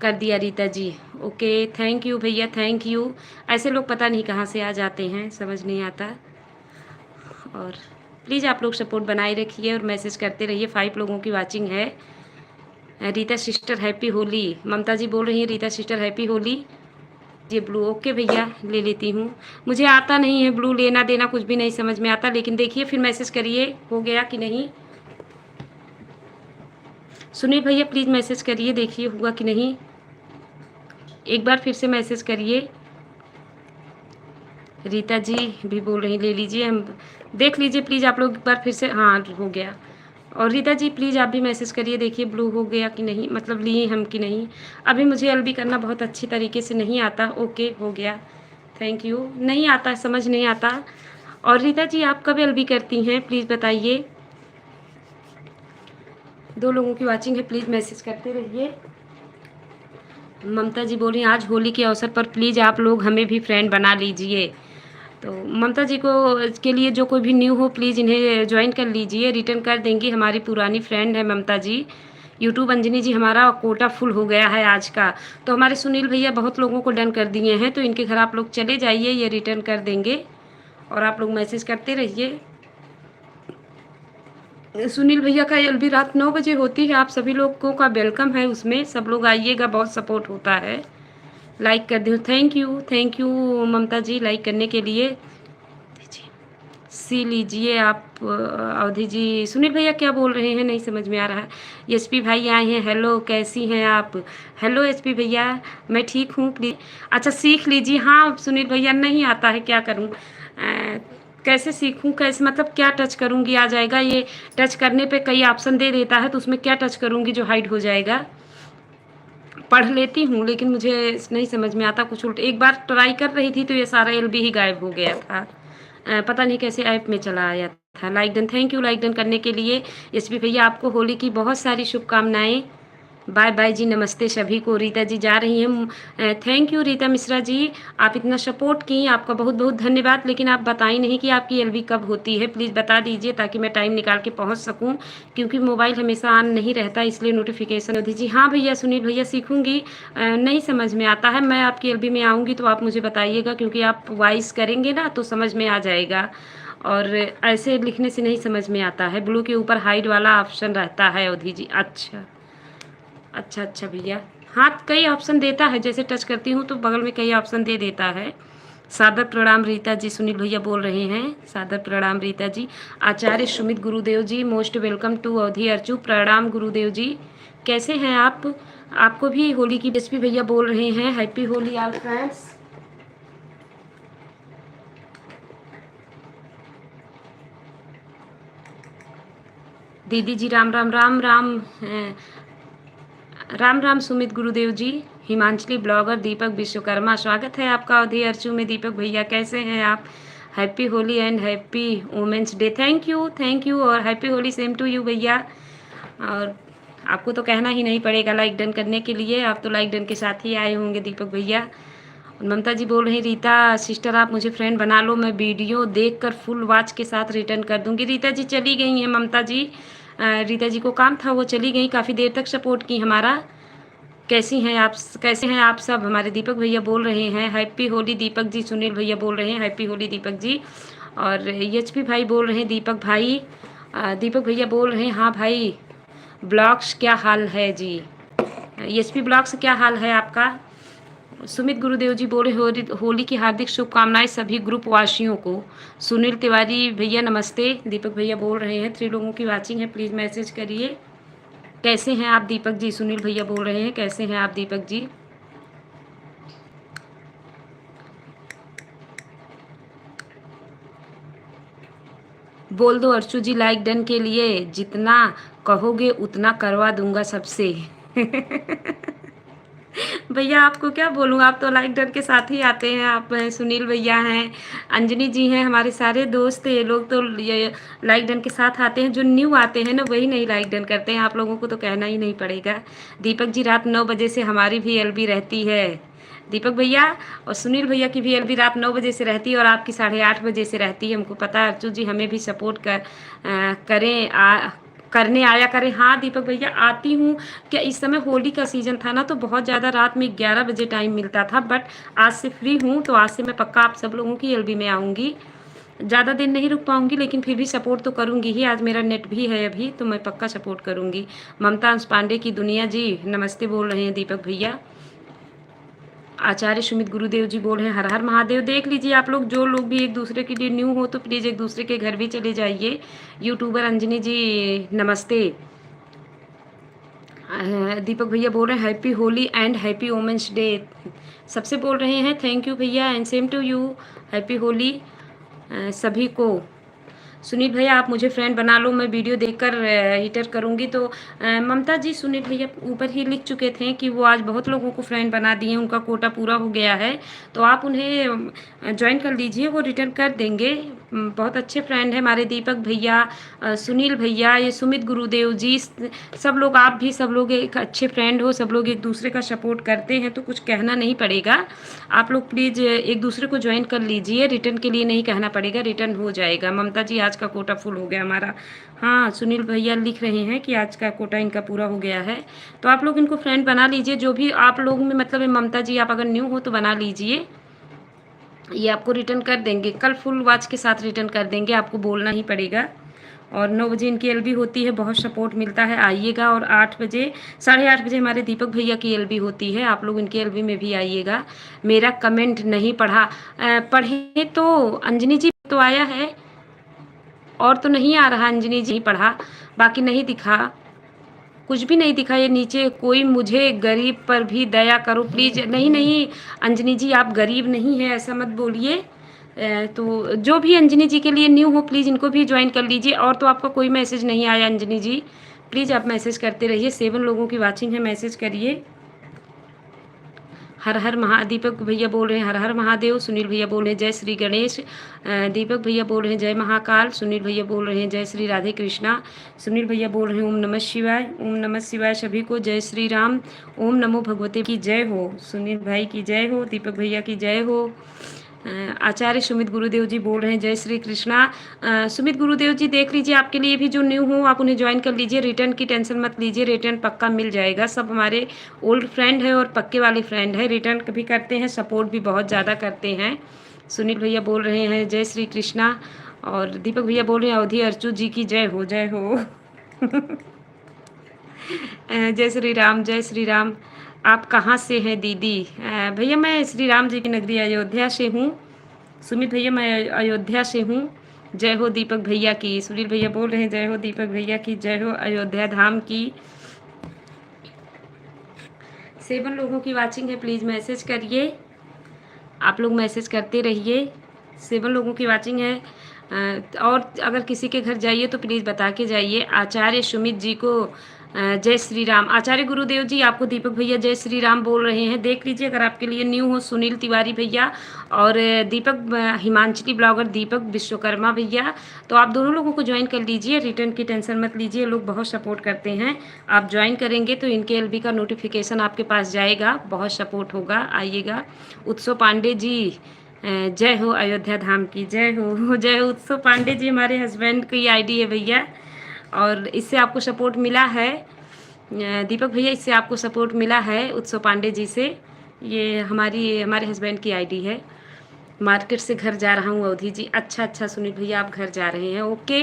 [SPEAKER 1] कर दिया Rita ji. Okay, thank you भैया, थैंक यू। ऐसे लोग पता नहीं कहाँ से आ जाते हैं, समझ नहीं आता। और प्लीज़ आप लोग सपोर्ट बनाए रखिए और मैसेज करते रहिए। 5 लोगों की वाचिंग है। Rita sister happy Holi. ममता जी बोल रही हैं रीता सिस्टर हैप्पी होली। ये ब्लू ओके भैया, ले लेती हूँ। मुझे आता नहीं है ब्लू लेना देना, कुछ भी नहीं समझ में आता, लेकिन देखिए फिर मैसेज करिए हो गया कि नहीं। सुनील भैया प्लीज़ मैसेज करिए, देखिए हुआ कि नहीं। एक बार फिर से मैसेज करिए। रीता जी भी बोल रही ले लीजिए, हम देख लीजिए प्लीज़ आप लोग एक बार फिर से। हाँ हो गया। और रीता जी प्लीज़ आप भी मैसेज करिए, देखिए ब्लू हो गया कि नहीं, मतलब लिए हम कि नहीं। अभी मुझे एलबी करना बहुत अच्छी तरीके से नहीं आता। ओके हो गया, थैंक यू। नहीं आता, समझ नहीं आता। और रीता जी आप कब एलबी करती हैं प्लीज़ बताइए। 2 लोगों की वॉचिंग है, प्लीज़ मैसेज करते रहिए। ममता जी बोल रही हैं आज होली के अवसर पर प्लीज़ आप लोग हमें भी फ्रेंड बना लीजिए। तो ममता जी को के लिए जो कोई भी न्यू हो प्लीज़ इन्हें ज्वाइन कर लीजिए, रिटर्न कर देंगी, हमारी पुरानी फ्रेंड है ममता जी। यूट्यूब अंजनी जी हमारा कोटा फुल हो गया है आज का। तो हमारे सुनील भैया बहुत लोगों को डन कर दिए हैं, तो इनके घर आप लोग चले जाइए, ये रिटर्न कर देंगे और आप लोग मैसेज करते रहिए। सुनील भैया का एलबी रात 9 बजे होती है, आप सभी लोगों का वेलकम है उसमें, सब लोग आइएगा, बहुत सपोर्ट होता है। लाइक कर दो, thank you Mamta ji like करने के लिए। सी लीजिए आप अवधि जी। सुनील भैया क्या बोल रहे हैं नहीं समझ में आ रहा है। एसपी भाई आए हैं, हेलो कैसी हैं आप। हेलो एसपी भैया, मैं ठीक हूँ प्लीज। अच्छा सीख लीजिए। हाँ सुनील भैया नहीं आता है, क्या करूँ, कैसे सीखूं, कैसे मतलब क्या टच करूंगी आ जाएगा। ये टच करने पे कई ऑप्शन दे देता है, तो उसमें क्या टच करूंगी जो हाइड हो जाएगा। पढ़ लेती हूँ लेकिन मुझे नहीं समझ में आता, कुछ उल्ट। एक बार ट्राई कर रही थी तो ये सारा एलबी ही गायब हो गया था। पता नहीं कैसे ऐप में चला आया था। Like done, thank you like done करने के लिए। एसपी भैया आपको होली की बहुत सारी शुभकामनाएं। बाय बाय जी, नमस्ते सभी को। रीता जी जा रही हैं, थैंक यू रीता मिश्रा जी, आप इतना सपोर्ट की, आपका बहुत बहुत धन्यवाद। लेकिन आप बताई नहीं कि आपकी एलबी कब होती है, प्लीज़ बता दीजिए ताकि मैं टाइम निकाल के पहुंच सकूं, क्योंकि मोबाइल हमेशा ऑन नहीं रहता, इसलिए नोटिफिकेशन दीजिए। हाँ भैया सुनील भैया सीखूंगी, नहीं समझ में आता है, मैं आपकी एलबी में आऊँगी तो आप मुझे बताइएगा, क्योंकि आप वॉइस करेंगे ना तो समझ में आ जाएगा, और ऐसे लिखने से नहीं समझ में आता है। ब्लू के ऊपर हाइड वाला ऑप्शन रहता है अवधि जी। अच्छा अच्छा अच्छा भैया, हाँ कई ऑप्शन देता है, जैसे टच करती हूँ तो बगल में कई ऑप्शन दे देता है। सादर प्रणाम रीता जी, सुनील भैया बोल रहे हैं, सादर प्रणाम रीता जी। आचार्य सुमित गुरुदेव जी, मोस्ट वेलकम टू अवधि अर्चू, प्रणाम गुरुदेव जी, कैसे हैं आप। आपको भी होली की एसपी भैया बोल रहे हैं, हैप्पी होली ऑल फ्रेंड्स। दीदी जी राम राम राम राम, राम राम सुमित गुरुदेव जी। हिमांचली ब्लॉगर दीपक विश्वकर्मा, स्वागत है आपका अवधि अर्चू में। दीपक भैया कैसे हैं आप। Happy Holi and happy women's day, thank you और happy Holi same to you भैया। और आपको तो कहना ही नहीं पड़ेगा लाइक डन करने के लिए, आप तो लाइक डन के साथ ही आए होंगे दीपक भैया। ममता जी बोल रही रीता सिस्टर आप मुझे फ्रेंड बना लो, मैं वीडियो देखकर फुल वॉच के साथ रिटर्न कर दूंगी। रीता जी चली गई हैं ममता जी, रीता जी को काम था वो चली गई, काफ़ी देर तक सपोर्ट की हमारा। कैसी हैं आप, कैसे हैं आप सब। हमारे दीपक भैया बोल रहे हैं हैप्पी होली दीपक जी, सुनील भैया बोल रहे हैं हैप्पी होली दीपक जी, और एचपी भाई बोल रहे हैं दीपक भाई, दीपक भैया बोल रहे हैं हाँ भाई ब्लॉग्स क्या हाल है जी। एचपी ब्लॉग्स क्या हाल है आपका। सुमित गुरुदेव जी बोले होली की हार्दिक शुभकामनाएं सभी ग्रुप वासियों को। सुनील तिवारी भैया नमस्ते, दीपक भैया बोल रहे हैं 3 लोगों की वाचिंग है, प्लीज़ मैसेज करिए। कैसे हैं आप दीपक जी, सुनील भैया बोल रहे हैं कैसे हैं आप दीपक जी। बोल दो अर्चू जी लाइक डन के लिए, जितना कहोगे उतना करवा दूंगा सबसे। भैया आपको क्या बोलूँ, आप तो लाइक डन के साथ ही आते हैं। आप सुनील भैया हैं, अंजनी जी हैं, हमारे सारे दोस्त ये लोग तो ये लाइक डन के साथ आते हैं। जो न्यू आते हैं ना वही नहीं लाइक डन करते हैं, आप लोगों को तो कहना ही नहीं पड़ेगा। दीपक जी रात 9 बजे से हमारी भी एलबी रहती है दीपक भैया, और सुनील भैया की भी एलबी रात 9 बजे से रहती है और आपकी 8:30 बजे से रहती है। हमको पता है अर्चू जी, हमें भी सपोर्ट करें, करने आया करें। हाँ दीपक भैया आती हूँ, क्या इस समय होली का सीज़न था ना तो बहुत ज़्यादा रात में 11 बजे टाइम मिलता था, बट आज से फ्री हूँ तो आज से मैं पक्का आप सब लोगों की एलबी में आऊँगी। ज़्यादा दिन नहीं रुक पाऊँगी लेकिन फिर भी सपोर्ट तो करूँगी ही, आज मेरा नेट भी है अभी तो मैं पक्का सपोर्ट करूँगी। ममता अंश पांडे की दुनिया जी नमस्ते बोल रहे हैं दीपक भैया। आचार्य सुमित गुरुदेव जी बोल रहे हैं हर हर महादेव। देख लीजिए आप लोग, जो लोग भी एक दूसरे के लिए न्यू हो तो प्लीज़ एक दूसरे के घर भी चले जाइए। यूट्यूबर अंजनी जी नमस्ते। दीपक भैया बोल रहे हैं happy Holi and happy women's day, सबसे बोल रहे हैं थैंक यू भैया and same to you, happy Holi सभी को। सुनील भैया आप मुझे फ्रेंड बना लो, मैं वीडियो देखकर हिटर करूँगी। तो ममता जी सुनील भैया ऊपर ही लिख चुके थे कि वो आज बहुत लोगों को फ्रेंड बना दिए, उनका कोटा पूरा हो गया है, तो आप उन्हें ज्वाइन कर लीजिए, वो रिटर्न कर देंगे। बहुत अच्छे फ्रेंड हैं हमारे दीपक भैया, सुनील भैया, ये सुमित गुरुदेव जी, सब लोग, आप भी सब लोग एक अच्छे फ्रेंड हो, सब लोग एक दूसरे का सपोर्ट करते हैं, तो कुछ कहना नहीं पड़ेगा। आप लोग प्लीज़ एक दूसरे को ज्वाइन कर लीजिए, रिटर्न के लिए नहीं कहना पड़ेगा, रिटर्न हो जाएगा। ममता जी आज का कोटा फुल हो गया हमारा। हाँ, सुनील भैया लिख रहे हैं कि आज का कोटा इनका पूरा हो गया है। तो आप लोग इनको फ्रेंड बना लीजिए, जो भी आप लोग में मतलब ममता जी आप अगर न्यू हो तो बना लीजिए। ये आपको रिटर्न कर देंगे, कल फुल वॉच के साथ रिटर्न कर देंगे, आपको बोलना ही पड़ेगा। और 9 बजे इनकी एलबी होती है, बहुत सपोर्ट मिलता है, आइएगा। और 8 बजे, 8:30 बजे हमारे दीपक भैया की एलबी होती है, आप लोग इनकी एलबी में भी आइएगा। मेरा कमेंट नहीं पढ़ा, पढ़े तो अंजनी जी तो आया है, और तो नहीं आ रहा। अंजनी जी पढ़ा, बाकी नहीं दिखा, कुछ भी नहीं दिखा। ये नीचे कोई मुझे गरीब पर भी दया करो प्लीज़। नहीं नहीं अंजनी जी, आप गरीब नहीं हैं, ऐसा मत बोलिए। तो जो भी अंजनी जी के लिए न्यू हो प्लीज़ इनको भी ज्वाइन कर लीजिए। और तो आपका कोई मैसेज नहीं आया अंजनी जी, प्लीज़ आप मैसेज करते रहिए। 7 लोगों की वाचिंग है, मैसेज करिए। हर हर दीपक भैया बोल रहे हैं हर हर महादेव, सुनील भैया बोल रहे हैं जय श्री गणेश, दीपक भैया बोल रहे हैं जय महाकाल, सुनील भैया बोल रहे हैं जय श्री राधे कृष्णा, सुनील भैया बोल रहे हैं ओम नमः शिवाय, ओम नमः शिवाय सभी को, जय श्री राम, ओम नमो भगवते की जय हो, सुनील भाई की जय हो, दीपक भैया की जय हो। आचार्य सुमित गुरुदेव जी बोल रहे हैं जय श्री कृष्णा। सुमित गुरुदेव जी देख लीजिए, आपके लिए भी जो न्यू हो आप उन्हें ज्वाइन कर लीजिए, रिटर्न की टेंशन मत लीजिए, रिटर्न पक्का मिल जाएगा। सब हमारे ओल्ड फ्रेंड है और पक्के वाले फ्रेंड है, रिटर्न भी करते हैं, सपोर्ट भी बहुत ज़्यादा करते हैं। सुनील भैया बोल रहे हैं जय श्री कृष्णा, और दीपक भैया बोल रहे हैं अवधि अर्चू जी की जय हो, जय हो। जय श्री राम, जय श्री राम। आप कहाँ से हैं दीदी? भैया मैं श्री राम जी की नगरी अयोध्या से हूँ। सुमित भैया मैं अयोध्या से हूँ। जय हो दीपक भैया की। सुनील भैया बोल रहे हैं जय हो दीपक भैया की, जय हो अयोध्या धाम की। 7 लोगों की वाचिंग है, प्लीज़ मैसेज करिए, आप लोग मैसेज करते रहिए। 7 लोगों की वाचिंग है। और अगर किसी के घर जाइए तो प्लीज़ बता के जाइए। आचार्य सुमित जी को जय श्री राम। आचार्य गुरुदेव जी आपको दीपक भैया जय श्री राम बोल रहे हैं, देख लीजिए अगर आपके लिए न्यू हो। सुनील तिवारी भैया और दीपक हिमांचली ब्लॉगर दीपक विश्वकर्मा भैया, तो आप दोनों लोगों को ज्वाइन कर लीजिए, रिटर्न की टेंशन मत लीजिए, लोग बहुत सपोर्ट करते हैं। आप ज्वाइन करेंगे तो इनके एलबी का नोटिफिकेशन आपके पास जाएगा, बहुत सपोर्ट होगा, आइएगा। उत्सव पांडे जी जय हो अयोध्या धाम की, जय हो, जय हो। उत्सव पांडे जी हमारे हस्बैंड की आईडी है भैया, और इससे आपको सपोर्ट मिला है। दीपक भैया इससे आपको सपोर्ट मिला है उत्सव पांडे जी से। ये हमारे हस्बैंड की आईडी है। मार्केट से घर जा रहा हूँ अवधि जी। अच्छा अच्छा सुनील भैया आप घर जा रहे हैं, ओके।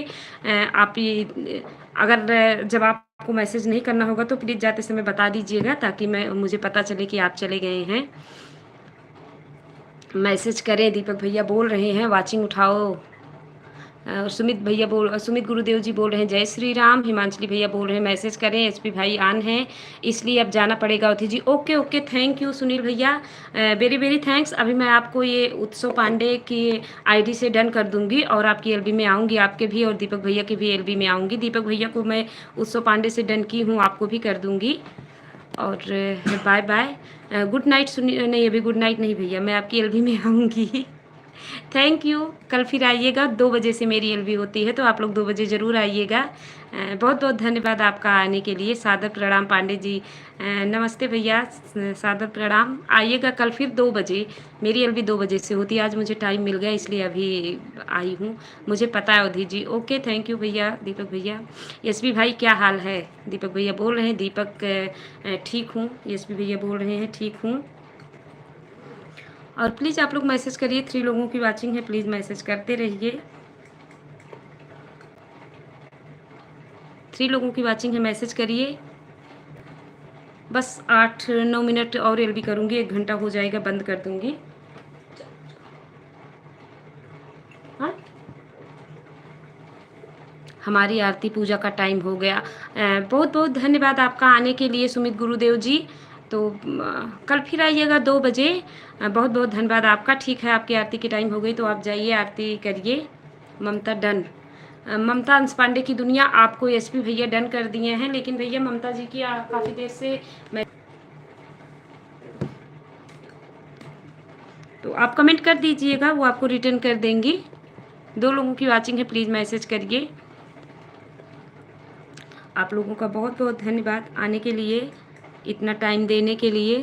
[SPEAKER 1] आप ये अगर जब आपको मैसेज नहीं करना होगा तो प्लीज़ जाते समय बता दीजिएगा, ताकि मुझे पता चले कि आप चले गए हैं। मैसेज करें। दीपक भैया बोल रहे हैं वाचिंग उठाओ। सुमित गुरुदेव जी बोल रहे हैं जय श्री राम। हिमांचली भैया बोल रहे हैं मैसेज करें, एसपी भाई आन हैं इसलिए अब जाना पड़ेगा Avadhi ji. Okay okay, thank you Sunil भैया, वेरी वेरी थैंक्स। अभी मैं आपको ये उत्सव पांडे की आईडी से डन कर दूंगी, और आपकी एलबी में आऊँगी, आपके भी और दीपक भैया की भी एलबी में आऊँगी। दीपक भैया को मैं उत्सव पांडे से डन की हूँ, आपको भी कर दूँगी। और बाय बाय, गुड नाइट। सुनी नहीं, अभी गुड नाइट नहीं भैया, मैं आपकी एलबी में आऊँगी। Thank you. कल फिर आइएगा, 2 बजे से मेरी एलबी होती है, तो आप लोग 2 बजे ज़रूर आइएगा। बहुत बहुत धन्यवाद आपका आने के लिए। सादर प्रणाम पांडे जी। नमस्ते भैया, सादर प्रणाम। आइएगा कल फिर 2 बजे, मेरी एलबी 2 बजे से होती है। आज मुझे टाइम मिल गया इसलिए अभी आई हूँ, मुझे पता है अवधि जी। ओके थैंक यू भैया। दीपक भैया, एसपी भाई क्या हाल है? दीपक भैया बोल रहे हैं दीपक ठीक हूँ। एसपी भैया बोल रहे हैं ठीक हूँ। और प्लीज़ आप लोग मैसेज करिए, 3 लोगों की वाचिंग है, प्लीज़ मैसेज करते रहिए। 3 लोगों की वाचिंग है, मैसेज करिए। बस 8-9 मिनट और एलबी करूँगी, 1 घंटा हो जाएगा, बंद कर दूँगी। हाँ, हमारी आरती पूजा का टाइम हो गया। बहुत बहुत धन्यवाद आपका आने के लिए सुमित गुरुदेव जी। तो कल फिर आइएगा 2 बजे। बहुत बहुत धन्यवाद आपका। ठीक है, आपकी आरती की टाइम हो गई तो आप जाइए आरती करिए। ममता डन। ममता अंश पांडे की दुनिया आपको एसपी भैया डन कर दिए हैं, लेकिन भैया ममता जी की काफ़ी देर से मैं, तो आप कमेंट कर दीजिएगा, वो आपको रिटर्न कर देंगी। 2 लोगों की वॉचिंग है, प्लीज़ मैसेज करिए। आप लोगों का बहुत बहुत धन्यवाद आने के लिए, इतना टाइम देने के लिए।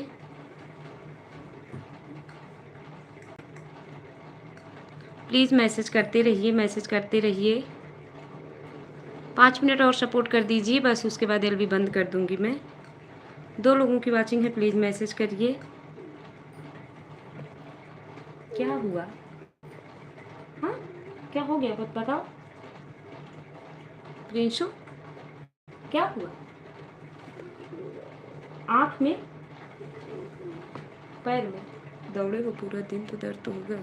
[SPEAKER 1] प्लीज़ मैसेज करते रहिए, मैसेज करते रहिए। 5 मिनट और सपोर्ट कर दीजिए, बस उसके बाद एलबी बंद कर दूंगी मैं। 2 लोगों की वॉचिंग है, प्लीज़ मैसेज करिए। क्या हुआ? हाँ, क्या हो गया बताओ प्रिंशु, क्या हुआ? आँख में, पैर में दौड़े हो पूरा दिन तो दर्द तो होगा।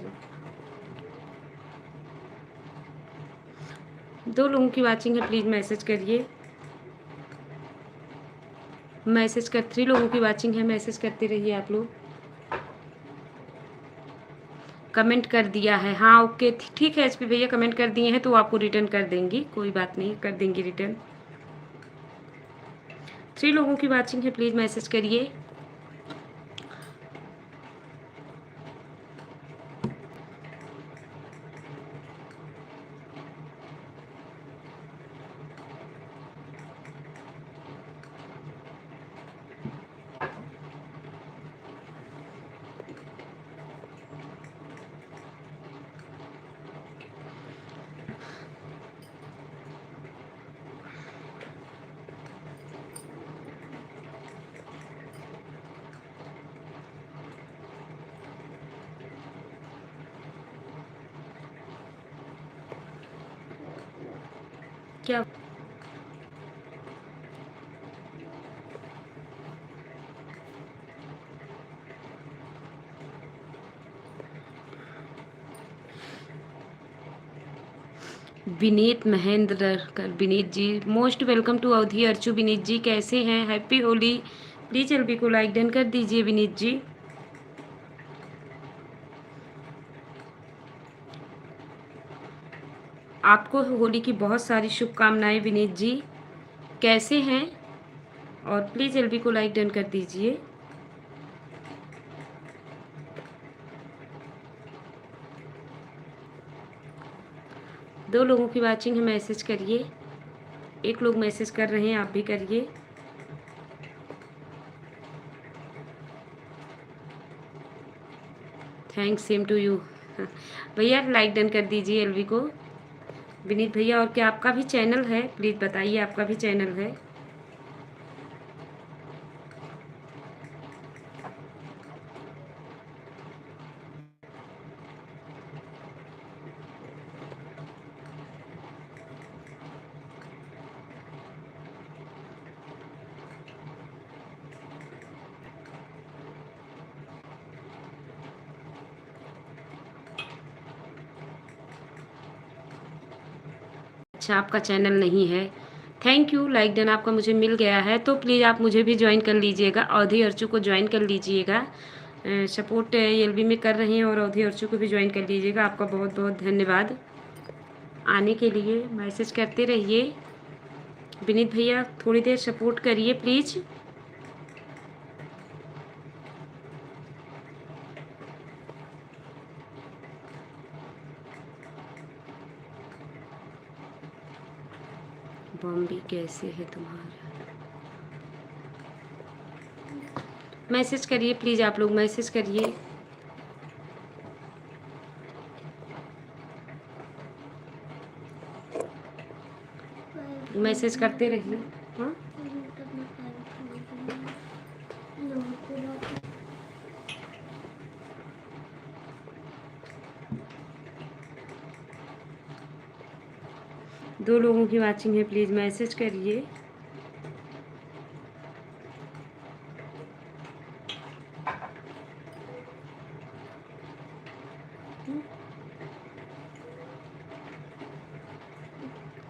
[SPEAKER 1] 2 लोगों की वॉचिंग है, प्लीज़ मैसेज करिए। मैसेज कर 3 लोगों की वॉचिंग है, मैसेज करते रहिए आप लोग। कमेंट कर दिया है, हाँ ओके ठीक है एचपी भैया, कमेंट कर दिए हैं तो आपको रिटर्न कर देंगी, कोई बात नहीं, कर देंगी रिटर्न। 3 लोगों की वॉचिंग है, प्लीज़ मैसेज करिए। क्या विनीत महेंद्र कर, विनीत जी मोस्ट वेलकम टू अवधि अर्चू। विनीत जी कैसे हैं? हैप्पी होली। प्लीज़ एलबी को लाइक डन कर दीजिए विनीत जी। आपको होली की बहुत सारी शुभकामनाएं विनीत जी, कैसे हैं? और प्लीज़ एलबी को लाइक डन कर दीजिए। दो लोगों की वॉचिंग है, मैसेज करिए। 1 लोग मैसेज कर रहे हैं, आप भी करिए। Thanks, same to you. भैया लाइक डन कर दीजिए एलवी को। विनीत भैया, और क्या आपका भी चैनल है? प्लीज़ बताइए, आपका भी चैनल है? अच्छा, आपका चैनल नहीं है। थैंक यू, लाइक डन आपका मुझे मिल गया है, तो प्लीज़ आप मुझे भी ज्वाइन कर लीजिएगा, अवधि अर्चू को ज्वाइन कर लीजिएगा। सपोर्ट एलबी में कर रहे हैं और अवधि अर्चू को भी ज्वाइन कर लीजिएगा। आपका बहुत बहुत धन्यवाद आने के लिए, मैसेज करते रहिए। विनीत भैया थोड़ी देर सपोर्ट करिए प्लीज़। बॉम्बे कैसे है तुम्हारा? मैसेज करिए प्लीज़, आप लोग मैसेज करिए। मैसेज करते रहिए। हाँ, दो लोगों की वॉचिंग है, प्लीज़ मैसेज करिए।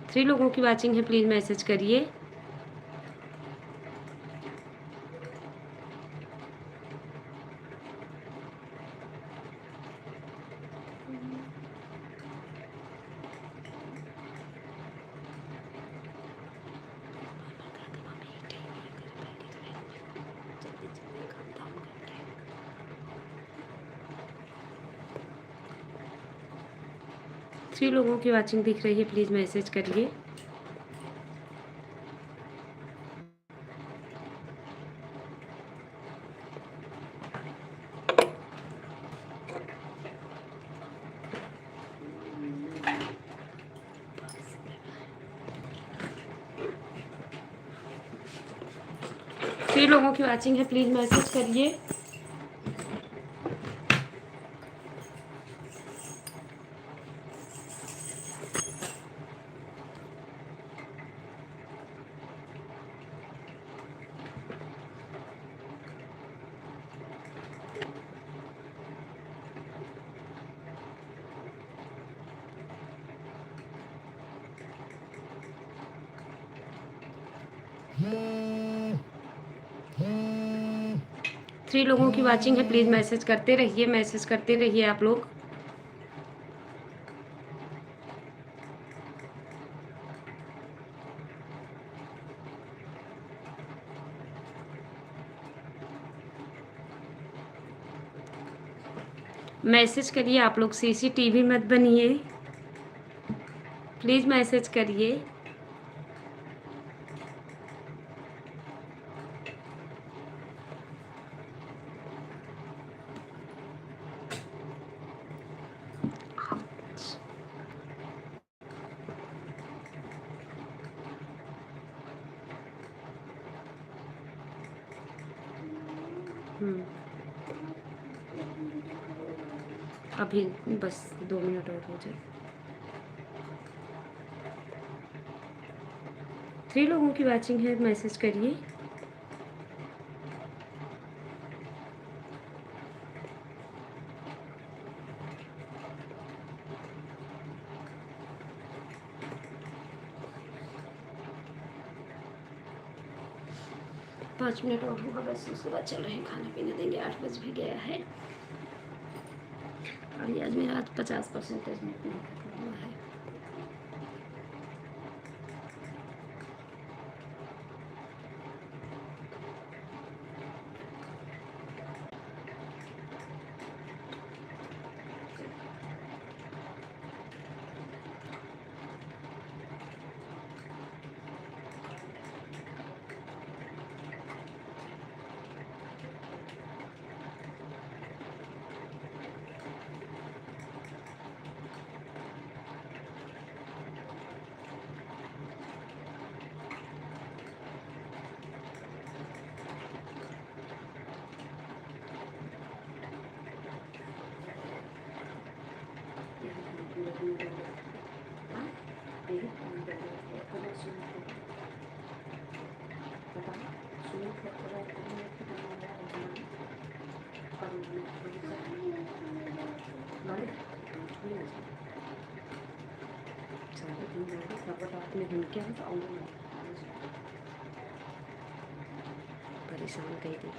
[SPEAKER 1] थ्री लोगों की वॉचिंग है, प्लीज़ मैसेज करिए। 3 लोगों की वॉचिंग दिख रही है, प्लीज़ मैसेज करिए। थ्री लोगों की वॉचिंग है, प्लीज़ मैसेज करिए। थ्री लोगों की वॉचिंग है, प्लीज़ मैसेज करते रहिए, मैसेज करते रहिए आप लोग। मैसेज करिए आप लोग, सीसीटीवी मत बनिए, प्लीज़ मैसेज करिए। अभी बस 2 मिनट और हो जाए। 3 लोगों की वॉचिंग है, मैसेज करिए। पाँच मिनट और होगा बस, उसके बाद चल रहे हैं, खाना पीना देंगे, 8 बज भी गया है। और आज मेरा 50% नेट नहीं खत्म हुआ है। परेशान कही थी।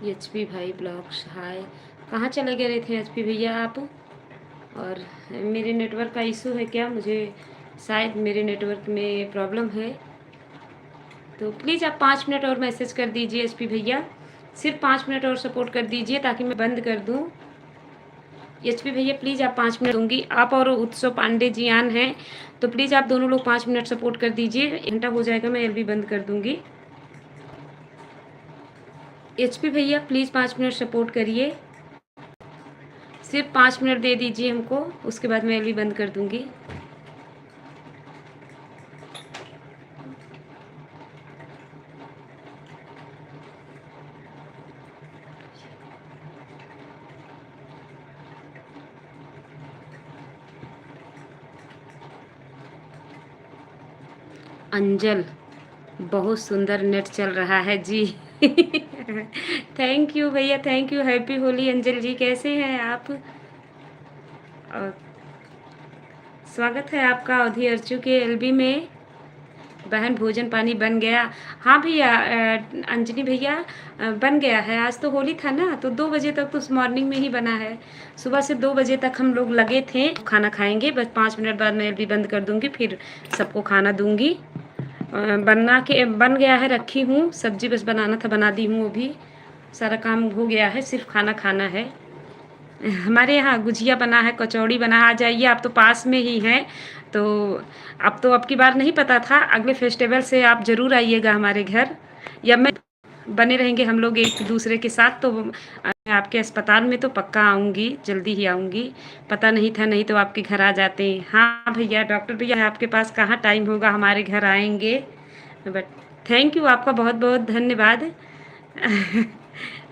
[SPEAKER 1] एचपी भाई ब्लॉग्स, हाय। कहाँ चले गए थे एचपी भैया आप? और मेरे नेटवर्क का इशू है क्या? मुझे शायद मेरे नेटवर्क में प्रॉब्लम है, तो प्लीज़ आप 5 मिनट और मैसेज कर दीजिए एचपी भैया। सिर्फ 5 मिनट और सपोर्ट कर दीजिए ताकि मैं बंद कर दूँ। एचपी भैया प्लीज़ आप 5 मिनट दूँगी। आप और उत्सव पांडे जी आन हैं, तो प्लीज़ आप दोनों लोग 5 मिनट सपोर्ट कर दीजिए। घंटा हो जाएगा, मैं एलबी बंद कर दूँगी। एचपी भैया प्लीज़ 5 मिनट सपोर्ट करिए, सिर्फ 5 मिनट दे दीजिए हमको, उसके बाद मैं एलबी बंद कर दूँगी। अंजल, बहुत सुंदर नेट चल रहा है जी। थैंक यू भैया, थैंक यू। हैप्पी होली अंजल जी, कैसे हैं आप? और स्वागत है आपका अवधि अर्चू के एलबी में। बहन भोजन पानी बन गया? हाँ भैया, अंजनी भैया, बन गया है। आज तो होली था ना, तो 2 बजे तक तो उस मॉर्निंग में ही बना है। सुबह से 2 बजे तक हम लोग लगे थे। खाना खाएंगे, बस 5 मिनट बाद मैं एलबी बंद कर दूंगी, फिर सबको खाना दूंगी। बना के बन गया है, रखी हूँ। सब्जी बस बनाना था, बना दी हूँ। वो भी सारा काम हो गया है, सिर्फ खाना खाना है। हमारे यहाँ गुजिया बना है, कचौड़ी बना है। आ जाइए, आप तो पास में ही हैं। तो अब तो अब की बार नहीं पता था, अगले फेस्टिवल से आप ज़रूर आइएगा हमारे घर, या मैं बने रहेंगे हम लोग एक दूसरे के साथ। तो आपके अस्पताल में तो पक्का आऊँगी, जल्दी ही आऊँगी। पता नहीं था, नहीं तो आपके घर आ जाते। हाँ भैया, डॉक्टर भैया आपके पास कहाँ टाइम होगा, हमारे घर आएंगे। बट थैंक यू, आपका बहुत बहुत धन्यवाद।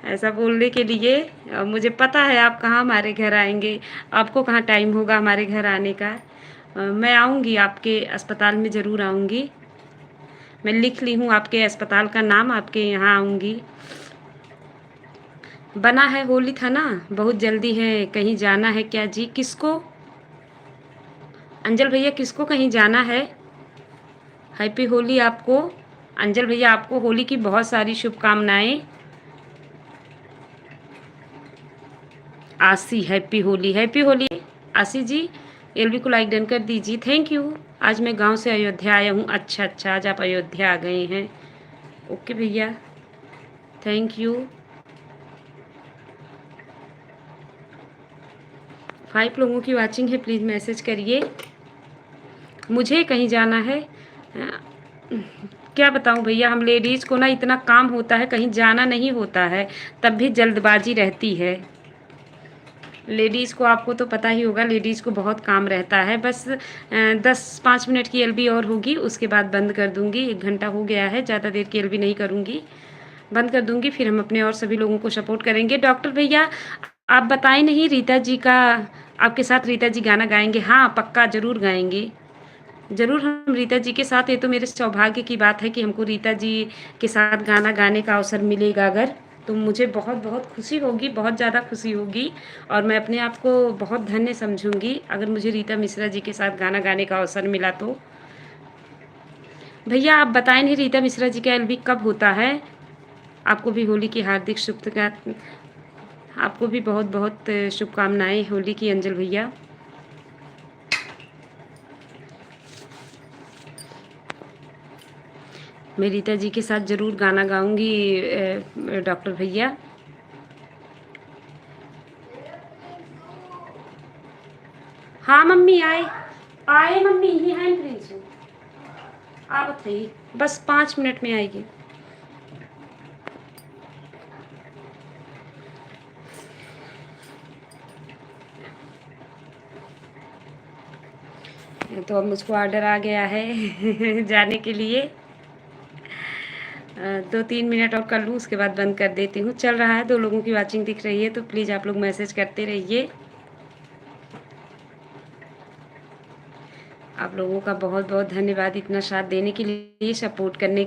[SPEAKER 1] ऐसा बोलने के लिए। मुझे पता है आप कहाँ हमारे घर आएंगे, आपको कहाँ टाइम होगा हमारे घर आने का। मैं आऊँगी, आपके अस्पताल में ज़रूर आऊँगी। मैं लिख ली हूँ आपके अस्पताल का नाम, आपके यहाँ आऊँगी। बना है, होली था ना, बहुत जल्दी है। कहीं जाना है क्या जी? किसको? अंजल भैया, किसको कहीं जाना है? हैप्पी होली आपको। अंजल भैया, आपको होली की बहुत सारी शुभकामनाएं। आशी, हैप्पी होली, हैप्पी होली। आशी जी, एलबी को लाइक डन कर दीजिए। Thank you. आज मैं गांव से अयोध्या आया हूँ। अच्छा अच्छा, आज आप अयोध्या आ गए हैं। ओके भैया, थैंक यू। 5 लोगों की वाचिंग है, प्लीज़ मैसेज करिए। मुझे कहीं जाना है। क्या बताऊं भैया, हम लेडीज़ को ना इतना काम होता है, कहीं जाना नहीं होता है, तब भी जल्दबाजी रहती है। लेडीज़ को, आपको तो पता ही होगा, लेडीज़ को बहुत काम रहता है। बस 10-5 मिनट की एलबी और होगी, उसके बाद बंद कर दूंगी। 1 घंटा हो गया है, ज़्यादा देर की एलबी नहीं करूंगी, बंद कर दूंगी। फिर हम अपने और सभी लोगों को सपोर्ट करेंगे। डॉक्टर भैया, आप बताएं नहीं, रीता जी का, आपके साथ रीता जी गाना गाएंगे? हाँ पक्का, ज़रूर गाएंगे। ज़रूर हम रीता जी के साथ, ये तो मेरे सौभाग्य की बात है कि हमको रीता जी के साथ गाना गाने का अवसर मिलेगा। अगर तो मुझे बहुत बहुत खुशी होगी, बहुत ज़्यादा खुशी होगी। और मैं अपने आप को बहुत धन्य समझूंगी अगर मुझे रीता मिश्रा जी के साथ गाना गाने का अवसर मिला तो। भैया आप बताएं नहीं, रीता मिश्रा जी का एलबी कब होता है? आपको भी होली की हार्दिक शुभकामनाएं। आपको भी बहुत बहुत शुभकामनाएं होली की, अंजल भैया। मैं रीता जी के साथ ज़रूर गाना गाऊंगी डॉक्टर भैया। हाँ मम्मी, आए आए मम्मी, ये हैं प्रिंसू। आप बताइए, बस 5 मिनट में आएगी। तो अब मुझको ऑर्डर आ गया है जाने के लिए। 2-3 मिनट और कर लूँ, उसके बाद बंद कर देती हूँ। चल रहा है, 2 लोगों की वाचिंग दिख रही है, तो प्लीज़ आप लोग मैसेज करते रहिए। आप लोगों का बहुत बहुत धन्यवाद, इतना साथ देने के लिए, सपोर्ट करने के